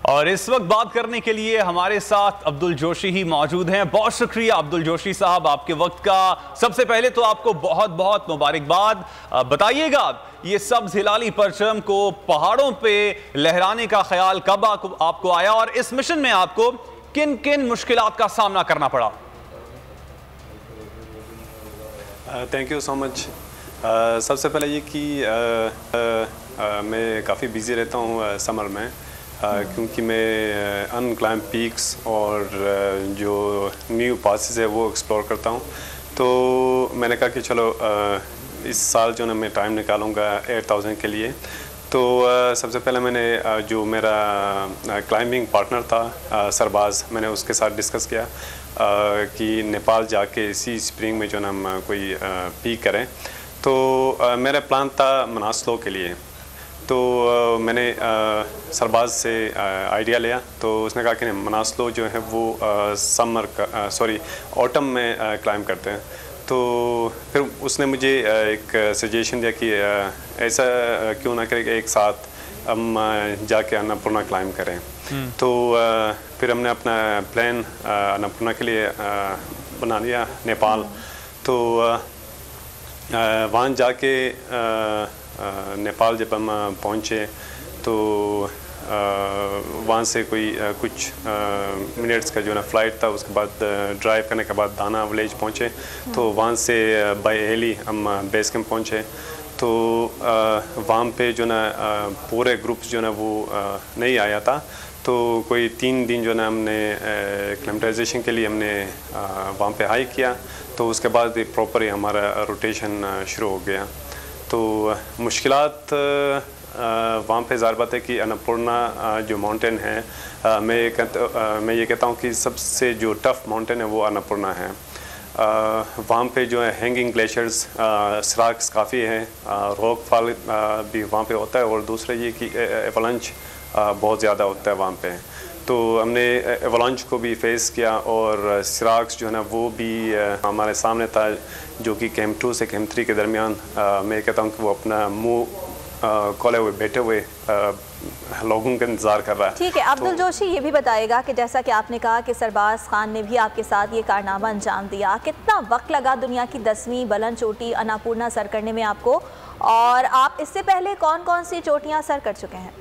और इस वक्त बात करने के लिए हमारे साथ अब्दुल जोशी ही मौजूद हैं। बहुत शुक्रिया अब्दुल जोशी साहब आपके वक्त का। सबसे पहले तो आपको बहुत बहुत मुबारकबाद। बताइएगा ये सब्ज़ हिलाली परचम को पहाड़ों पे लहराने का ख्याल कब आपको आया और इस मिशन में आपको किन किन मुश्किलात का सामना करना पड़ा? Thank you so much. सबसे पहले ये कि मैं काफ़ी बिज़ी रहता हूँ समर में, क्योंकि मैं अनक्लाइम्ब पीक्स और जो न्यू पासेस है वो एक्सप्लोर करता हूँ। तो मैंने कहा कि चलो इस साल जो ना मैं टाइम निकालूंगा 8000 के लिए। तो सबसे पहले मैंने जो मेरा क्लाइंबिंग पार्टनर था सरबाज, मैंने उसके साथ डिस्कस किया कि नेपाल जाके इसी स्प्रिंग में जो ना हम कोई पीक करें। तो मेरा प्लान था मनासलो के लिए। तो मैंने सरबाज से आइडिया लिया, तो उसने कहा कि मनासलो जो है वो ऑटम में क्लाइंब करते हैं। तो फिर उसने मुझे एक सजेशन दिया कि ऐसा क्यों ना करें कि एक साथ हम जाके अन्नपूर्णा क्लाइंब करें। तो फिर हमने अपना प्लान अन्नपूर्णा के लिए बना लिया नेपाल। तो वहाँ जाके नेपाल जब हम पहुँचे तो वहाँ से कोई कुछ मिनट्स का जो ना फ़्लाइट था, उसके बाद ड्राइव करने के बाद दाना विलेज पहुँचे। तो वहाँ से बाय हेली हम बेस कैंप पहुँचे। तो वहाँ पे जो ना पूरे ग्रुप्स जो ना वो नहीं आया था। तो कोई 3 दिन जो ना हमने एक्लेमेटाइजेशन के लिए हमने वहाँ पे हाई किया। तो उसके बाद प्रॉपर ही हमारा रोटेशन शुरू हो गया। तो मुश्किलात वहाँ पे ज़ाहिर बात है कि अन्नपूर्णा जो माउंटेन है, मैं ये कहता हूँ कि सबसे जो टफ़ माउंटेन है वो अन्नपूर्णा है। वहाँ पे जो है हैंगिंग ग्लेशियर्स, सराक्स काफ़ी हैं, रॉक फॉल भी वहाँ पे होता है, और दूसरा ये कि एवलांच बहुत ज़्यादा होता है वहाँ पे। तो हमने एवलांच को भी फेस किया, और सराक्स जो है ना वो भी हमारे सामने था, जो कि कैंप 2 से कैंप 3 के दरमियान मैं कहता हूँ कि वो अपना मुँह खोले हुए बैठे हुए लोगों का इंतज़ार कर रहा है। ठीक है, अब्दुल जोशी ये भी बताएगा कि जैसा कि आपने कहा कि सरबाज खान ने भी आपके साथ ये कारनामा अंजाम दिया, कितना वक्त लगा दुनिया की 10वीं बुलंद चोटी अन्नपूर्णा सर करने में आपको, और आप इससे पहले कौन कौन सी चोटियाँ सर कर चुके हैं?